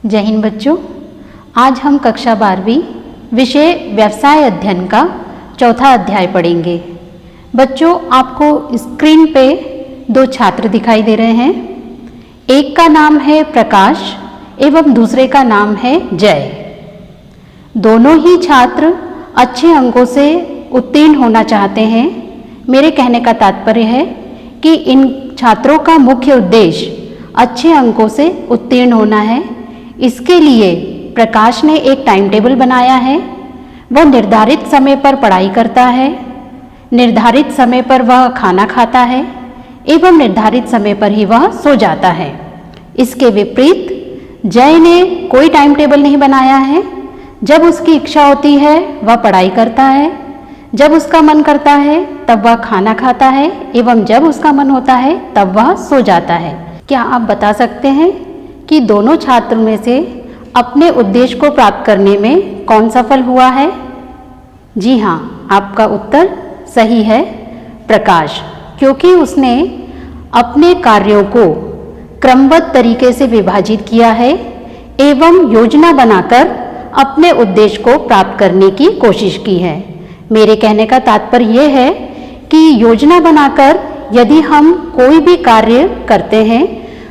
जय हिंद बच्चों, आज हम कक्षा 12वीं विषय व्यवसाय अध्ययन का चौथा अध्याय पढ़ेंगे। बच्चों, आपको स्क्रीन पे दो छात्र दिखाई दे रहे हैं। एक का नाम है प्रकाश एवं दूसरे का नाम है जय। दोनों ही छात्र अच्छे अंकों से उत्तीर्ण होना चाहते हैं। मेरे कहने का तात्पर्य है कि इन छात्रों का मुख्य उद्देश्य अच्छे अंकों से उत्तीर्ण होना है। इसके लिए प्रकाश ने एक टाइम टेबल बनाया है। वह निर्धारित समय पर पढ़ाई करता है, निर्धारित समय पर वह खाना खाता है एवं निर्धारित समय पर ही वह सो जाता है। इसके विपरीत जय ने कोई टाइम टेबल नहीं बनाया है। जब उसकी इच्छा होती है वह पढ़ाई करता है, जब उसका मन करता है तब वह खाना खाता है एवं जब उसका मन होता है तब वह सो जाता है। क्या आप बता सकते हैं कि दोनों छात्र में से अपने उद्देश्य को प्राप्त करने में कौन सफल हुआ है? जी हाँ, आपका उत्तर सही है, प्रकाश, क्योंकि उसने अपने कार्यों को क्रमबद्ध तरीके से विभाजित किया है एवं योजना बनाकर अपने उद्देश्य को प्राप्त करने की कोशिश की है। मेरे कहने का तात्पर्य यह है कि योजना बनाकर यदि हम कोई भी कार्य करते हैं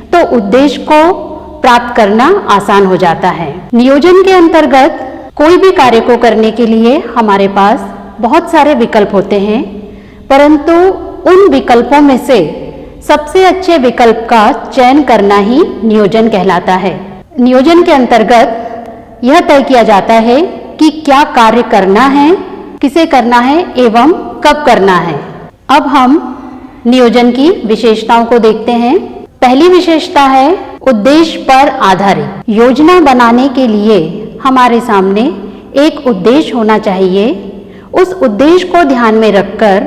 तो उद्देश्य को प्राप्त करना आसान हो जाता है। नियोजन के अंतर्गत कोई भी कार्य को करने के लिए हमारे पास बहुत सारे विकल्प होते हैं, परंतु उन विकल्पों में से सबसे अच्छे विकल्प का चयन करना ही नियोजन कहलाता है। नियोजन के अंतर्गत यह तय किया जाता है कि क्या कार्य करना है, किसे करना है एवं कब करना है। अब हम नियोजन की विशेषताओं को देखते हैं। पहली विशेषता है उद्देश्य पर आधारित। योजना बनाने के लिए हमारे सामने एक उद्देश्य होना चाहिए। उस उद्देश्य को ध्यान में रखकर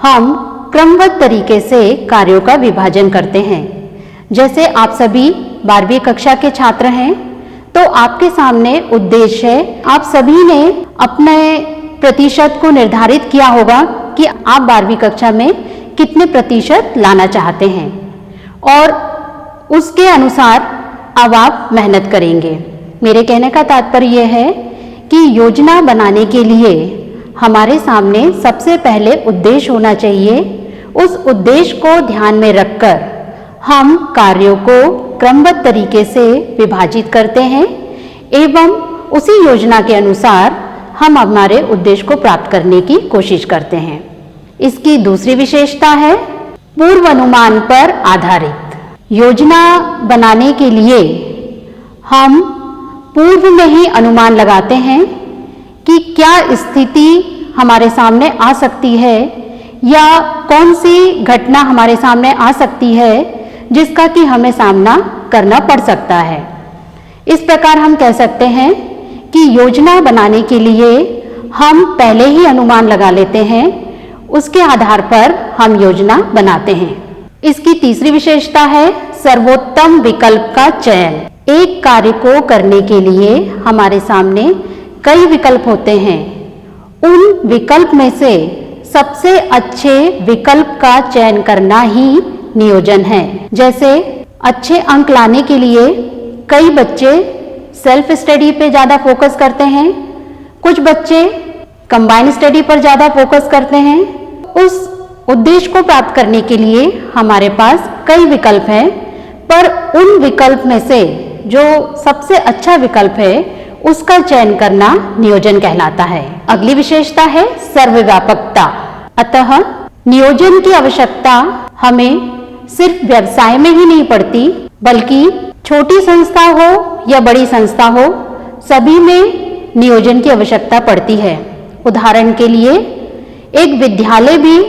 हम क्रमबद्ध तरीके से कार्यों का विभाजन करते हैं। जैसे आप सभी 12वीं कक्षा के छात्र हैं तो आपके सामने उद्देश्य है। आप सभी ने अपने प्रतिशत को निर्धारित किया होगा कि आप 12वीं कक्षा में कितने प्रतिशत लाना चाहते हैं और उसके अनुसार अब आप मेहनत करेंगे। मेरे कहने का तात्पर्य यह है कि योजना बनाने के लिए हमारे सामने सबसे पहले उद्देश्य होना चाहिए। उस उद्देश्य को ध्यान में रखकर हम कार्यों को क्रमबद्ध तरीके से विभाजित करते हैं एवं उसी योजना के अनुसार हम हमारे उद्देश्य को प्राप्त करने की कोशिश करते हैं। इसकी दूसरी विशेषता है पूर्व अनुमान पर आधारित। योजना बनाने के लिए हम पूर्व में ही अनुमान लगाते हैं कि क्या स्थिति हमारे सामने आ सकती है या कौन सी घटना हमारे सामने आ सकती है जिसका कि हमें सामना करना पड़ सकता है। इस प्रकार हम कह सकते हैं कि योजना बनाने के लिए हम पहले ही अनुमान लगा लेते हैं, उसके आधार पर हम योजना बनाते हैं। इसकी तीसरी विशेषता है सर्वोत्तम विकल्प का चयन। एक कार्य को करने के लिए हमारे सामने कई विकल्प होते हैं। उन विकल्प में से सबसे अच्छे विकल्प का चयन करना ही नियोजन है। जैसे अच्छे अंक लाने के लिए कई बच्चे सेल्फ स्टडी पे ज़्यादा फोकस करते हैं, कुछ बच्चे कंबाइंड स्टडी पर ज़्यादा फोकस करते हैं। उस उद्देश्य को प्राप्त करने के लिए हमारे पास कई विकल्प हैं, पर उन विकल्प में से जो सबसे अच्छा विकल्प है उसका चयन करना नियोजन कहलाता है। अगली विशेषता है सर्वव्यापकता। अतः नियोजन की आवश्यकता हमें सिर्फ व्यवसाय में ही नहीं पड़ती, बल्कि छोटी संस्था हो या बड़ी संस्था हो, सभी में नियोजन की आवश्यकता पड़ती है। उदाहरण के लिए एक विद्यालय भी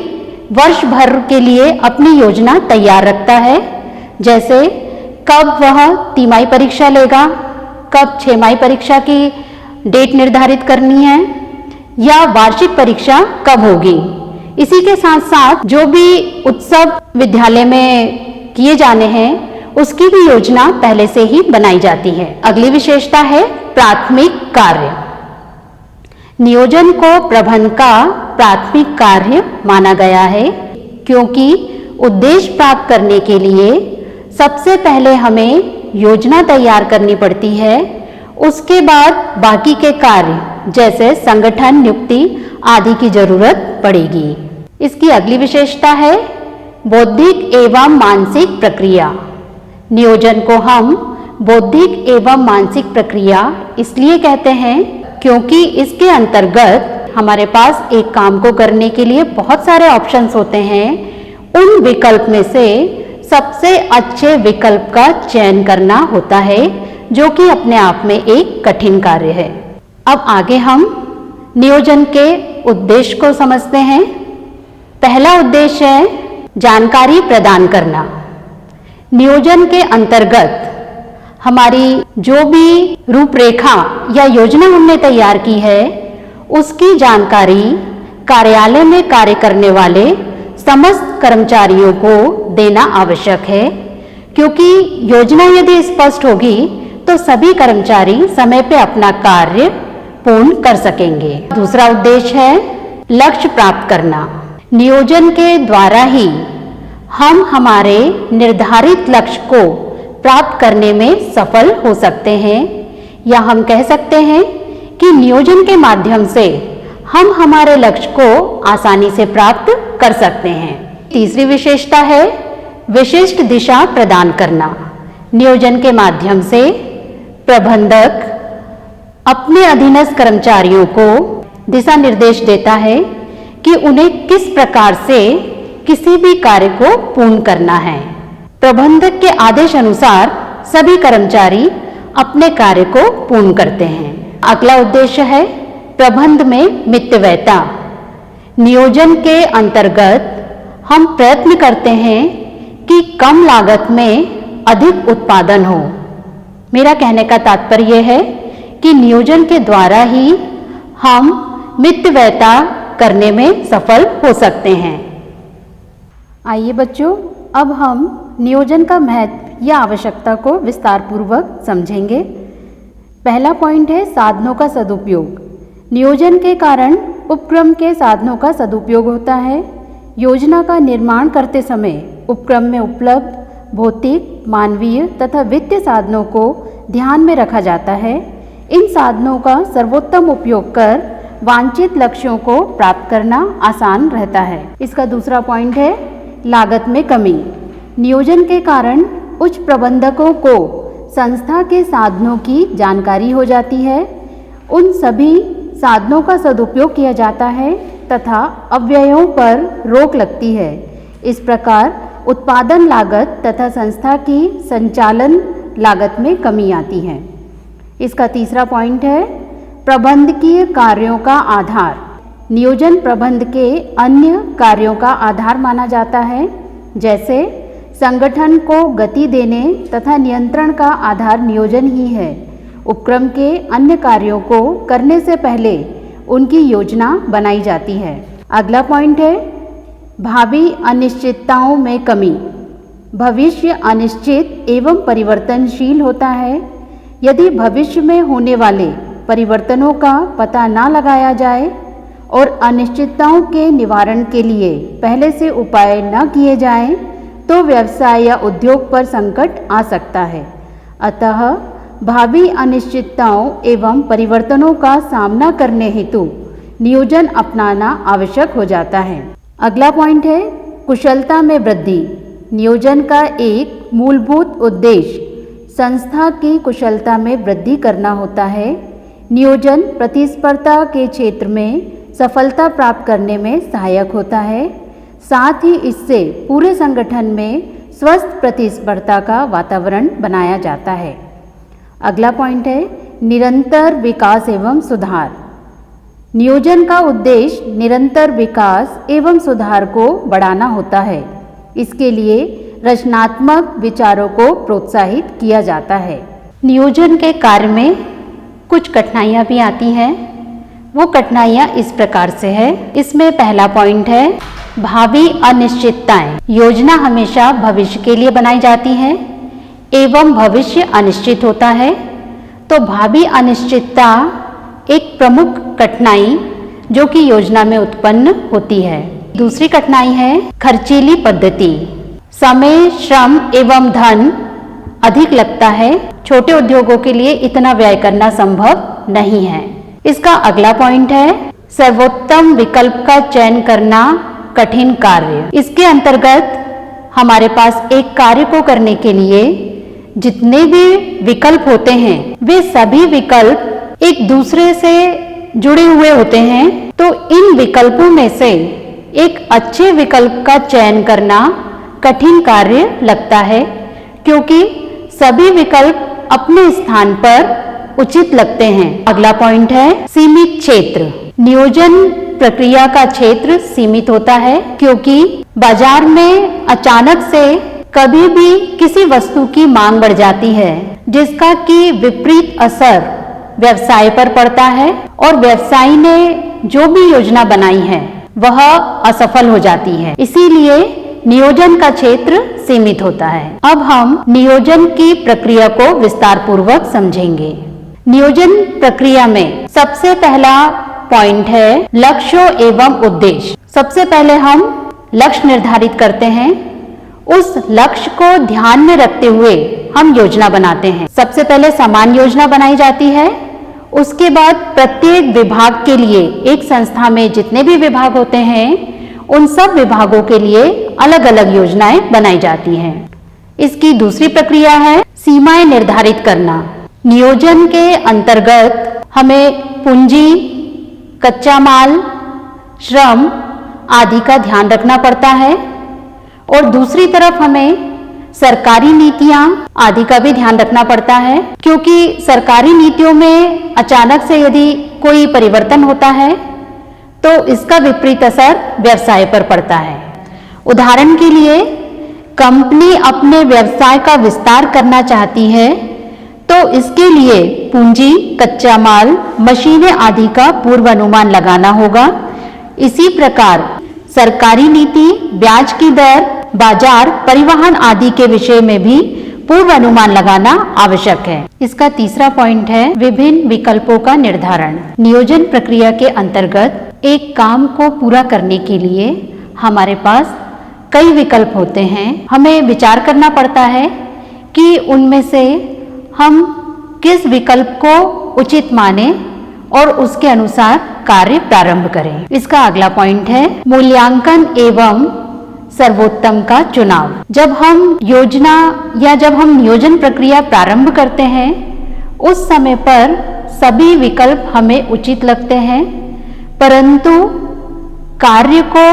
वर्ष भर के लिए अपनी योजना तैयार रखता है। जैसे कब वह तिमाही परीक्षा लेगा, कब छमाही परीक्षा की डेट निर्धारित करनी है या वार्षिक परीक्षा कब होगी। इसी के साथ साथ जो भी उत्सव विद्यालय में किए जाने हैं उसकी भी योजना पहले से ही बनाई जाती है। अगली विशेषता है प्राथमिक कार्य। नियोजन को प्रबंधन का प्राथमिक कार्य माना गया है, क्योंकि उद्देश्य प्राप्त करने के लिए सबसे पहले हमें योजना तैयार करनी पड़ती है, उसके बाद बाकी के कार्य जैसे संगठन नियुक्ति आदि की जरूरत पड़ेगी। इसकी अगली विशेषता है बौद्धिक एवं मानसिक प्रक्रिया। नियोजन को हम बौद्धिक एवं मानसिक प्रक्रिया इसलिए कहते हैं क्योंकि इसके अंतर्गत हमारे पास एक काम को करने के लिए बहुत सारे ऑप्शंस होते हैं। उन विकल्प में से सबसे अच्छे विकल्प का चयन करना होता है, जो कि अपने आप में एक कठिन कार्य है। अब आगे हम नियोजन के उद्देश्य को समझते हैं। पहला उद्देश्य है जानकारी प्रदान करना। नियोजन के अंतर्गत हमारी जो भी रूपरेखा या योजना हमने तैयार की है, उसकी जानकारी कार्यालय में कार्य करने वाले समस्त कर्मचारियों को देना आवश्यक है, क्योंकि योजना यदि स्पष्ट होगी तो सभी कर्मचारी समय पे अपना कार्य पूर्ण कर सकेंगे। दूसरा उद्देश्य है लक्ष्य प्राप्त करना। नियोजन के द्वारा ही हम हमारे निर्धारित लक्ष्य को प्राप्त करने में सफल हो सकते हैं, या हम कह सकते हैं कि नियोजन के माध्यम से हम हमारे लक्ष्य को आसानी से प्राप्त कर सकते हैं। तीसरी विशेषता है विशिष्ट दिशा प्रदान करना। नियोजन के माध्यम से प्रबंधक अपने अधीनस्थ कर्मचारियों को दिशा निर्देश देता है कि उन्हें किस प्रकार से किसी भी कार्य को पूर्ण करना है। प्रबंधक के आदेश अनुसार सभी कर्मचारी अपने कार्य को पूर्ण करते हैं। अगला उद्देश्य है प्रबंध में मितव्ययता। नियोजन के अंतर्गत हम प्रयत्न करते हैं कि कम लागत में अधिक उत्पादन हो। मेरा कहने का तात्पर्य है कि नियोजन के द्वारा ही हम मितव्ययता करने में सफल हो सकते हैं। आइए बच्चों, अब हम नियोजन का महत्व या आवश्यकता को विस्तार पूर्वक समझेंगे। पहला पॉइंट है साधनों का सदुपयोग। नियोजन के कारण उपक्रम के साधनों का सदुपयोग होता है। योजना का निर्माण करते समय उपक्रम में उपलब्ध भौतिक, मानवीय तथा वित्तीय साधनों को ध्यान में रखा जाता है। इन साधनों का सर्वोत्तम उपयोग कर वांछित लक्ष्यों को प्राप्त करना आसान रहता है। इसका दूसरा पॉइंट है लागत में कमी। नियोजन के कारण उच्च प्रबंधकों को संस्था के साधनों की जानकारी हो जाती है। उन सभी साधनों का सदुपयोग किया जाता है तथा अव्ययों पर रोक लगती है। इस प्रकार उत्पादन लागत तथा संस्था की संचालन लागत में कमी आती है। इसका तीसरा पॉइंट है प्रबंधकीय कार्यों का आधार। नियोजन प्रबंध के अन्य कार्यों का आधार माना जाता है, जैसे संगठन को गति देने तथा नियंत्रण का आधार नियोजन ही है। उपक्रम के अन्य कार्यों को करने से पहले उनकी योजना बनाई जाती है। अगला पॉइंट है भावी अनिश्चितताओं में कमी। भविष्य अनिश्चित एवं परिवर्तनशील होता है। यदि भविष्य में होने वाले परिवर्तनों का पता न लगाया जाए और अनिश्चितताओं के निवारण के लिए पहले से उपाय न किए जाएं, तो व्यवसाय या उद्योग पर संकट आ सकता है। अतः भावी अनिश्चितताओं एवं परिवर्तनों का सामना करने हेतु नियोजन अपनाना आवश्यक हो जाता है। अगला पॉइंट है कुशलता में वृद्धि। नियोजन का एक मूलभूत उद्देश्य संस्था की कुशलता में वृद्धि करना होता है। नियोजन प्रतिस्पर्धा के क्षेत्र में सफलता प्राप्त करने में सहायक होता है। साथ ही इससे पूरे संगठन में स्वस्थ प्रतिस्पर्धा का वातावरण बनाया जाता है। अगला पॉइंट है निरंतर विकास एवं सुधार। नियोजन का उद्देश्य निरंतर विकास एवं सुधार को बढ़ाना होता है। इसके लिए रचनात्मक विचारों को प्रोत्साहित किया जाता है। नियोजन के कार्य में कुछ कठिनाइयाँ भी आती हैं। वो कठिनाइयाँ इस प्रकार से है। इसमें पहला पॉइंट है भावी अनिश्चितताएं। योजना हमेशा भविष्य के लिए बनाई जाती है एवं भविष्य अनिश्चित होता है, तो भावी अनिश्चितता एक प्रमुख कठिनाई जो कि योजना में उत्पन्न होती है। दूसरी कठिनाई है खर्चीली पद्धति। समय, श्रम एवं धन अधिक लगता है। छोटे उद्योगों के लिए इतना व्यय करना संभव नहीं है। इसका अगला पॉइंट है सर्वोत्तम विकल्प का चयन करना कठिन कार्य। इसके अंतर्गत हमारे पास एक कार्य को करने के लिए जितने भी विकल्प होते हैं वे सभी विकल्प एक दूसरे से जुड़े हुए होते हैं। तो इन विकल्पों में से एक अच्छे विकल्प का चयन करना कठिन कार्य लगता है, क्योंकि सभी विकल्प अपने स्थान पर उचित लगते हैं। अगला पॉइंट है सीमित क्षेत्र। नियोजन प्रक्रिया का क्षेत्र सीमित होता है, क्योंकि बाजार में अचानक से कभी भी किसी वस्तु की मांग बढ़ जाती है, जिसका कि विपरीत असर व्यवसाय पर पड़ता है और व्यवसायी ने जो भी योजना बनाई है वह असफल हो जाती है। इसीलिए नियोजन का क्षेत्र सीमित होता है। अब हम नियोजन की प्रक्रिया को विस्तार पूर्वक समझेंगे। नियोजन प्रक्रिया में सबसे पहला पॉइंट है लक्ष्य एवं उद्देश्य। सबसे पहले हम लक्ष्य निर्धारित करते हैं। उस लक्ष्य को ध्यान में रखते हुए हम योजना बनाते हैं। सबसे पहले समान योजना बनाई जाती है। उसके बाद प्रत्येक विभाग के लिए, एक संस्था में जितने भी विभाग होते हैं उन सब विभागों के लिए अलग अलग योजनाएं बनाई जाती हैं। इसकी दूसरी प्रक्रिया है सीमाएं निर्धारित करना। नियोजन के अंतर्गत हमें पूंजी, कच्चा माल, श्रम आदि का ध्यान रखना पड़ता है और दूसरी तरफ हमें सरकारी नीतियां आदि का भी ध्यान रखना पड़ता है, क्योंकि सरकारी नीतियों में अचानक से यदि कोई परिवर्तन होता है तो इसका विपरीत असर व्यवसाय पर पड़ता है। उदाहरण के लिए कंपनी अपने व्यवसाय का विस्तार करना चाहती है तो इसके लिए पूंजी, कच्चा माल, मशीनें आदि का पूर्व अनुमान लगाना होगा। इसी प्रकार सरकारी नीति, ब्याज की दर, बाजार, परिवहन आदि के विषय में भी पूर्व अनुमान लगाना आवश्यक है। इसका तीसरा पॉइंट है विभिन्न विकल्पों का निर्धारण। नियोजन प्रक्रिया के अंतर्गत एक काम को पूरा करने के लिए हमारे पास कई विकल्प होते हैं। हमें विचार करना पड़ता है कि उनमें से हम किस विकल्प को उचित माने और उसके अनुसार कार्य प्रारंभ करें। इसका अगला पॉइंट है मूल्यांकन एवं सर्वोत्तम का चुनाव। जब हम योजना या जब हम नियोजन प्रक्रिया प्रारंभ करते हैं उस समय पर सभी विकल्प हमें उचित लगते हैं, परंतु कार्य को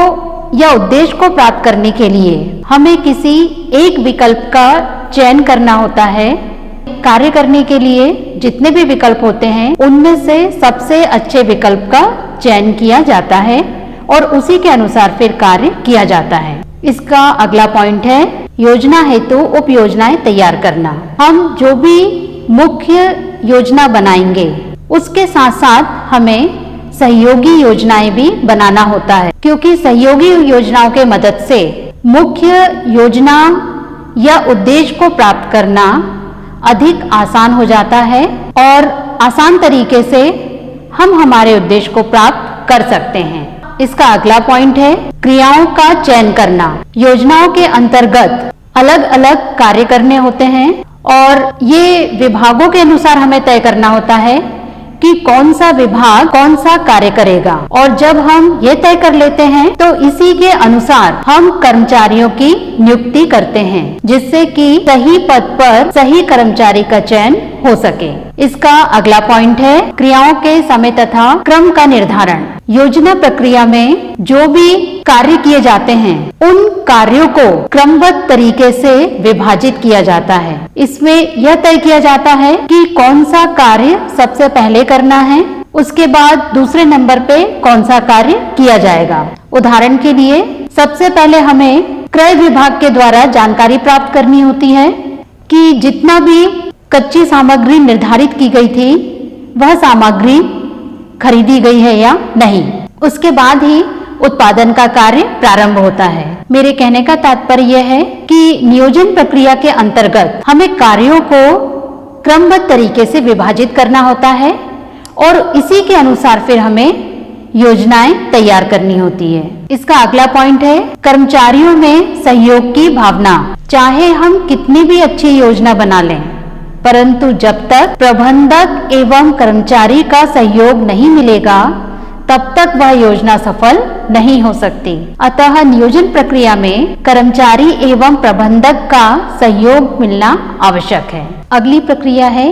या उद्देश्य को प्राप्त करने के लिए हमें किसी एक विकल्प का चयन करना होता है। कार्य करने के लिए जितने भी विकल्प होते हैं उनमें से सबसे अच्छे विकल्प का चयन किया जाता है और उसी के अनुसार फिर कार्य किया जाता है। इसका अगला पॉइंट है योजना हेतु उप योजनाएं तैयार करना। हम जो भी मुख्य योजना बनाएंगे उसके साथ साथ हमें सहयोगी योजनाएं भी बनाना होता है, क्योंकि सहयोगी योजनाओं के मदद से मुख्य योजना या उद्देश्य को प्राप्त करना अधिक आसान हो जाता है और आसान तरीके से हम हमारे उद्देश्य को प्राप्त कर सकते हैं। इसका अगला पॉइंट है क्रियाओं का चयन करना। योजनाओं के अंतर्गत अलग अलग कार्य करने होते हैं और ये विभागों के अनुसार हमें तय करना होता है कि कौन सा विभाग कौन सा कार्य करेगा, और जब हम ये तय कर लेते हैं तो इसी के अनुसार हम कर्मचारियों की नियुक्ति करते हैं, जिससे कि सही पद पर सही कर्मचारी का चयन हो सके। इसका अगला पॉइंट है क्रियाओं के समय तथा क्रम का निर्धारण। योजना प्रक्रिया में जो भी कार्य किए जाते हैं उन कार्यों को क्रमबद्ध तरीके से विभाजित किया जाता है। इसमें यह तय किया जाता है कि कौन सा कार्य सबसे पहले करना है, उसके बाद दूसरे नंबर पे कौन सा कार्य किया जाएगा। उदाहरण के लिए सबसे पहले हमें क्रय विभाग के द्वारा जानकारी प्राप्त करनी होती है कि जितना भी कच्ची सामग्री निर्धारित की गई थी वह सामग्री खरीदी गई है या नहीं। उसके बाद ही उत्पादन का कार्य प्रारंभ होता है। मेरे कहने का तात्पर्य यह है कि नियोजन प्रक्रिया के अंतर्गत हमें कार्यों को क्रमबद्ध तरीके से विभाजित करना होता है और इसी के अनुसार फिर हमें योजनाएं तैयार करनी होती है। इसका अगला पॉइंट है कर्मचारियों में सहयोग की भावना। चाहे हम कितनी भी अच्छी योजना बना लें, परंतु जब तक प्रबंधक एवं कर्मचारी का सहयोग नहीं मिलेगा, तब तक वह योजना सफल नहीं हो सकती। अतः नियोजन प्रक्रिया में कर्मचारी एवं प्रबंधक का सहयोग मिलना आवश्यक है। अगली प्रक्रिया है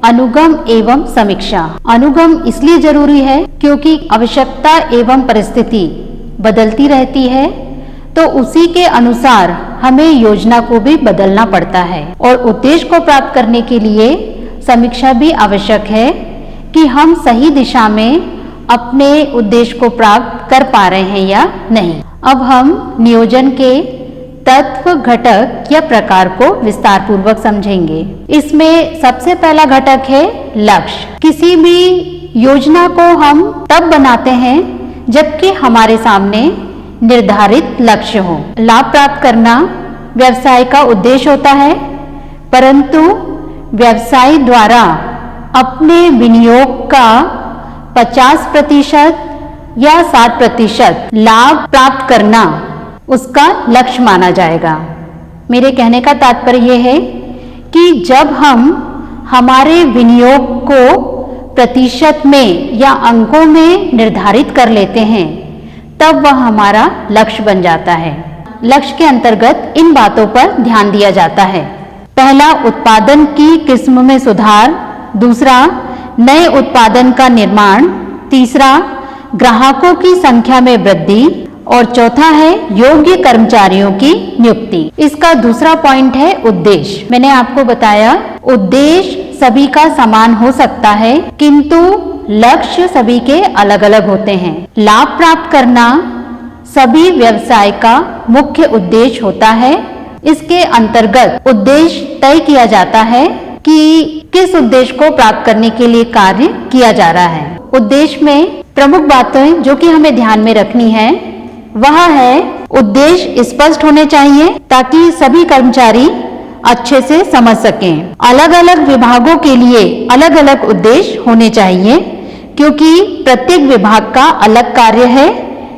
अनुगम एवं समीक्षा। अनुगम इसलिए जरूरी है क्योंकि आवश्यकता एवं परिस्थिति बदलती रहती है, तो उसी के अनुसार हमें योजना को भी बदलना पड़ता है। और उद्देश्य को प्राप्त करने के लिए समीक्षा भी आवश्यक है कि हम सही दिशा में अपने उद्देश्य को प्राप्त कर पा रहे हैं या नहीं। अब हम नियोजन के तत्व, घटक या प्रकार को विस्तार पूर्वक समझेंगे। इसमें सबसे पहला घटक है लक्ष्य। किसी भी योजना को हम तब बनाते हैं जबकि हमारे सामने निर्धारित लक्ष्य हो। लाभ प्राप्त करना व्यवसाय का उद्देश्य होता है, परंतु व्यवसाय द्वारा अपने विनियोग का 50% या 60% लाभ प्राप्त करना उसका लक्ष्य माना जाएगा। मेरे कहने का तात्पर्य यह है कि जब हम हमारे विनियोग को प्रतिशत में या अंकों में निर्धारित कर लेते हैं, तब वह हमारा लक्ष्य बन जाता है। लक्ष्य के अंतर्गत इन बातों पर ध्यान दिया जाता है। पहला, उत्पादन की किस्म में सुधार। दूसरा, नए उत्पादन का निर्माण। तीसरा, ग्राहकों की संख्या में वृद्धि। और चौथा है योग्य कर्मचारियों की नियुक्ति। इसका दूसरा पॉइंट है उद्देश्य। मैंने आपको बताया उद्देश्य सभी का समान हो सकता है, किंतु लक्ष्य सभी के अलग अलग होते हैं। लाभ प्राप्त करना सभी व्यवसाय का मुख्य उद्देश्य होता है। इसके अंतर्गत उद्देश्य तय किया जाता है कि किस उद्देश्य को प्राप्त करने के लिए कार्य किया जा रहा है। उद्देश्य में प्रमुख बातें जो कि हमें ध्यान में रखनी है वह है उद्देश्य स्पष्ट होने चाहिए ताकि सभी कर्मचारी अच्छे से समझ सकें। अलग अलग विभागों के लिए अलग अलग उद्देश्य होने चाहिए क्योंकि प्रत्येक विभाग का अलग कार्य है,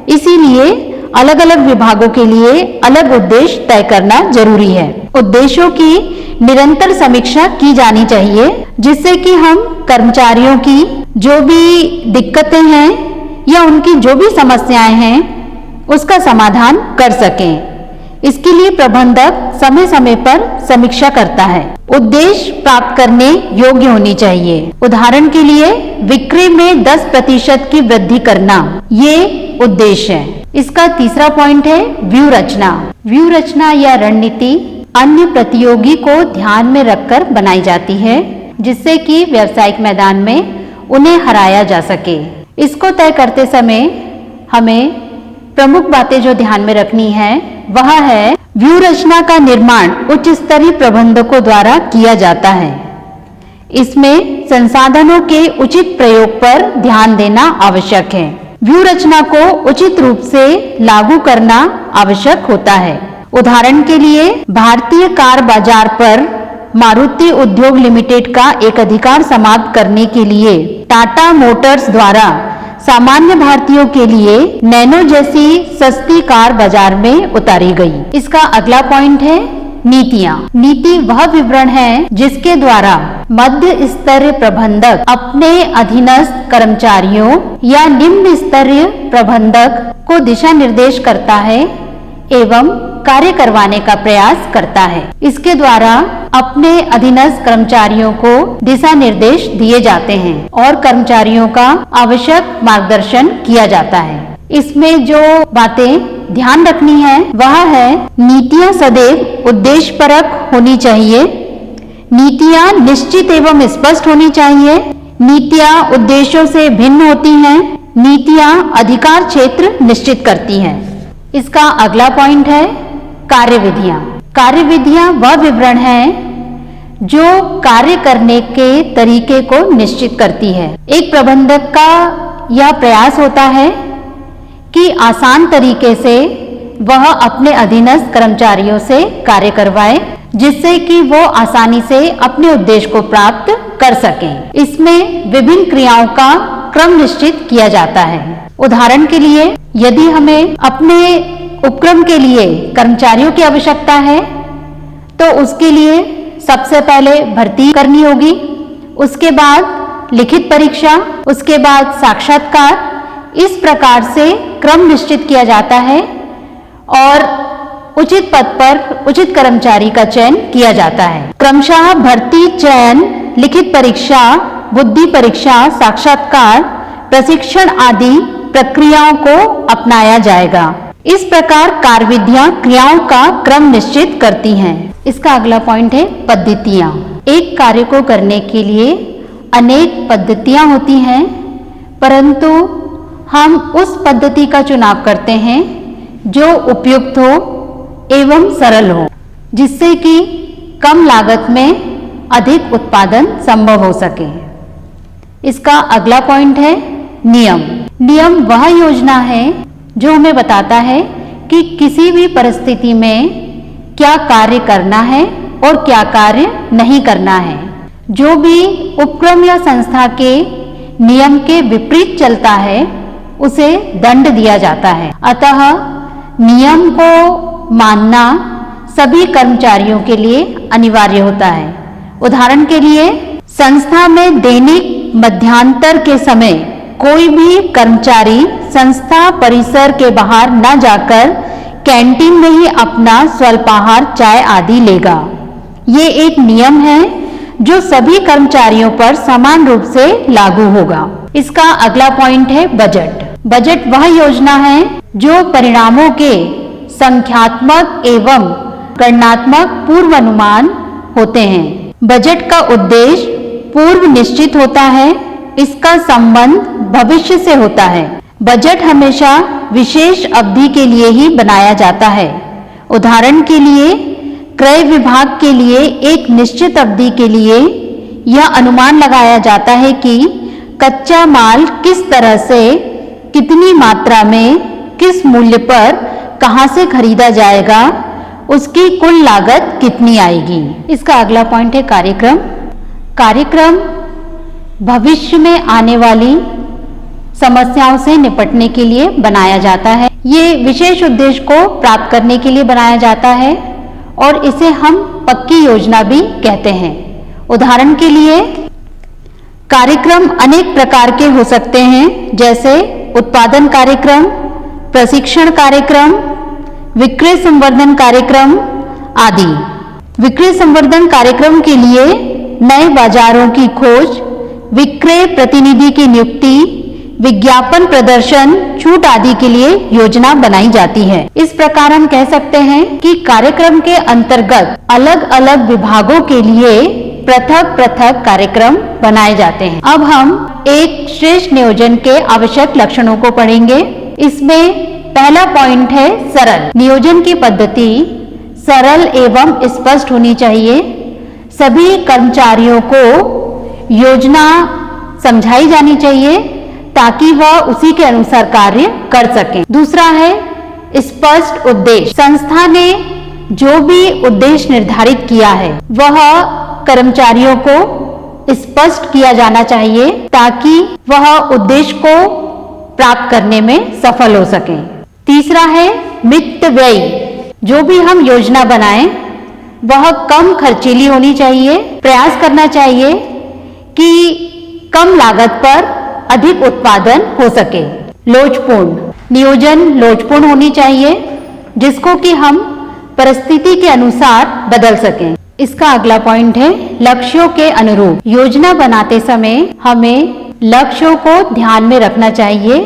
इसीलिए अलग अलग विभागों के लिए अलग उद्देश्य तय करना जरूरी है। उद्देश्यों की निरंतर समीक्षा की जानी चाहिए जिससे कि हम कर्मचारियों की जो भी दिक्कतें हैं या उनकी जो भी समस्याएं हैं उसका समाधान कर सकें। इसके लिए प्रबंधक समय समय पर समीक्षा करता है। उद्देश्य प्राप्त करने योग्य होनी चाहिए। उदाहरण के लिए बिक्री में 10% की वृद्धि करना, ये उद्देश्य है। इसका तीसरा पॉइंट है व्यू रचना। व्यू रचना या रणनीति अन्य प्रतियोगी को ध्यान में रखकर बनाई जाती है जिससे कि व्यावसायिक मैदान में उन्हें हराया जा सके। इसको तय करते समय हमें प्रमुख बातें जो ध्यान में रखनी है वह है व्यू रचना का निर्माण उच्च स्तरीय प्रबंधकों द्वारा किया जाता है। इसमें संसाधनों के उचित प्रयोग पर ध्यान देना आवश्यक है। व्यू रचना को उचित रूप से लागू करना आवश्यक होता है। उदाहरण के लिए भारतीय कार बाजार पर मारुति उद्योग लिमिटेड का एक अधिकार समाप्त करने के लिए टाटा मोटर्स द्वारा सामान्य भारतीयों के लिए नैनो जैसी सस्ती कार बाजार में उतारी गई। इसका अगला पॉइंट है नीतियाँ। नीति वह विवरण है जिसके द्वारा मध्य स्तरीय प्रबंधक अपने अधीनस्थ कर्मचारियों या निम्न स्तरीय प्रबंधक को दिशा निर्देश करता है एवं कार्य करवाने का प्रयास करता है। इसके द्वारा अपने अधीनस्थ कर्मचारियों को दिशा निर्देश दिए जाते हैं और कर्मचारियों का आवश्यक मार्गदर्शन किया जाता है। इसमें जो बातें ध्यान रखनी है वह है नीतियाँ सदैव उद्देश्यपरक होनी चाहिए। नीतियाँ निश्चित एवं स्पष्ट होनी चाहिए। नीतियाँ उद्देश्यों से भिन्न होती हैं। नीतियाँ अधिकार क्षेत्र निश्चित करती हैं। इसका अगला पॉइंट है कार्यविधियां। कार्यविधियां वह विवरण है जो कार्य करने के तरीके को निश्चित करती है। एक प्रबंधक का यह प्रयास होता है कि आसान तरीके से वह अपने अधीनस्थ कर्मचारियों से कार्य करवाए जिससे कि वो आसानी से अपने उद्देश्य को प्राप्त कर सकें। इसमें विभिन्न क्रियाओं का क्रम निश्चित किया जाता है। उदाहरण के लिए यदि हमें अपने उपक्रम के लिए कर्मचारियों की आवश्यकता है तो उसके लिए सबसे पहले भर्ती करनी होगी, उसके बाद लिखित परीक्षा, उसके बाद साक्षात्कार। इस प्रकार से क्रम निश्चित किया जाता है और उचित पद पर उचित कर्मचारी का चयन किया जाता है। क्रमशः भर्ती, चयन, लिखित परीक्षा, बुद्धि परीक्षा, साक्षात्कार, प्रशिक्षण आदि प्रक्रियाओं को अपनाया जाएगा। इस प्रकार कार्यविधियां क्रियाओं का क्रम निश्चित करती हैं। इसका अगला पॉइंट है पद्धतियां। एक कार्य को करने के लिए अनेक पद्धतियां होती हैं, परंतु हम उस पद्धति का चुनाव करते हैं जो उपयुक्त हो एवं सरल हो, जिससे कि कम लागत में अधिक उत्पादन संभव हो सके। इसका अगला पॉइंट है नियम। नियम वह योजना है जो हमें बताता है कि किसी भी परिस्थिति में क्या कार्य करना है और क्या कार्य नहीं करना है। जो भी उपक्रम या संस्था के नियम के विपरीत चलता है उसे दंड दिया जाता है। अतः नियम को मानना सभी कर्मचारियों के लिए अनिवार्य होता है। उदाहरण के लिए संस्था में दैनिक मध्यांतर के समय कोई भी कर्मचारी संस्था परिसर के बाहर न जाकर कैंटीन में ही अपना स्वल्पाहार, चाय आदि लेगा। ये एक नियम है जो सभी कर्मचारियों पर समान रूप से लागू होगा। इसका अगला पॉइंट है बजट। बजट वह योजना है जो परिणामों के संख्यात्मक एवं गणनात्मक पूर्वानुमान होते हैं। बजट का उद्देश्य पूर्व निश्चित होता है, इसका संबंध भविष्य से होता है। बजट हमेशा विशेष अवधि के लिए ही बनाया जाता है। उदाहरण के लिए क्रय विभाग के लिए एक निश्चित अवधि के लिए यह अनुमान लगाया जाता है कि कच्चा माल किस तरह से, कितनी मात्रा में, किस मूल्य पर, कहां से खरीदा जाएगा, उसकी कुल लागत कितनी आएगी। इसका अगला पॉइंट है कार्यक्रम। कार्यक्रम भविष्य में आने वाली समस्याओं से निपटने के लिए बनाया जाता है। ये विशेष उद्देश्य को प्राप्त करने के लिए बनाया जाता है और इसे हम पक्की योजना भी कहते हैं। उदाहरण के लिए कार्यक्रम अनेक प्रकार के हो सकते हैं, जैसे उत्पादन कार्यक्रम, प्रशिक्षण कार्यक्रम, विक्रय संवर्धन कार्यक्रम आदि। विक्रय संवर्धन कार्यक्रम के लिए नए बाजारों की खोज, विक्रय प्रतिनिधि की नियुक्ति, विज्ञापन प्रदर्शन, छूट आदि के लिए योजना बनाई जाती है। इस प्रकार हम कह सकते हैं कि कार्यक्रम के अंतर्गत अलग अलग विभागों के लिए पृथक पृथक कार्यक्रम बनाए जाते हैं। अब हम एक श्रेष्ठ नियोजन के आवश्यक लक्षणों को पढ़ेंगे। इसमें पहला पॉइंट है सरल। नियोजन की पद्धति सरल एवं स्पष्ट होनी चाहिए। सभी कर्मचारियों को योजना समझाई जानी चाहिए ताकि वह उसी के अनुसार कार्य कर सकें। दूसरा है स्पष्ट उद्देश्य। संस्था ने जो भी उद्देश्य निर्धारित किया है वह कर्मचारियों को स्पष्ट किया जाना चाहिए ताकि वह उद्देश्य को प्राप्त करने में सफल हो सके। तीसरा है मित व्यय। जो भी हम योजना बनाएं वह कम खर्चीली होनी चाहिए। प्रयास करना चाहिए कि कम लागत पर अधिक उत्पादन हो सके। लोचपूर्ण। नियोजन लोचपूर्ण होनी चाहिए जिसको कि हम परिस्थिति के अनुसार बदल सकें। इसका अगला पॉइंट है लक्ष्यों के अनुरूप। योजना बनाते समय हमें लक्ष्यों को ध्यान में रखना चाहिए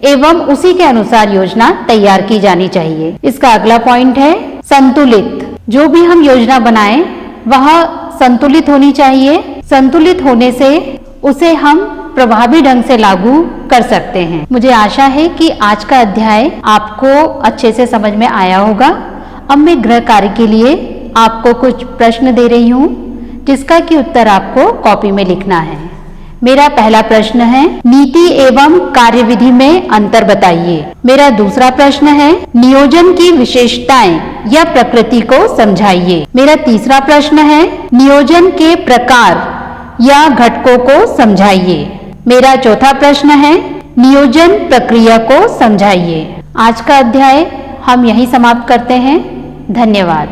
एवं उसी के अनुसार योजना तैयार की जानी चाहिए। इसका अगला पॉइंट है संतुलित। जो भी हम योजना बनाएं वह संतुलित होनी चाहिए। संतुलित होने से उसे हम प्रभावी ढंग से लागू कर सकते हैं। मुझे आशा है कि आज का अध्याय आपको अच्छे से समझ में आया होगा। अब मैं गृह कार्य के लिए आपको कुछ प्रश्न दे रही हूँ जिसका कि उत्तर आपको कॉपी में लिखना है। मेरा पहला प्रश्न है नीति एवं कार्यविधि में अंतर बताइए। मेरा दूसरा प्रश्न है नियोजन की विशेषताएं या प्रकृति को समझाइए। मेरा तीसरा प्रश्न है नियोजन के प्रकार या घटकों को समझाइए। मेरा चौथा प्रश्न है, नियोजन प्रक्रिया को समझाइए। आज का अध्याय हम यहीं समाप्त करते हैं। धन्यवाद।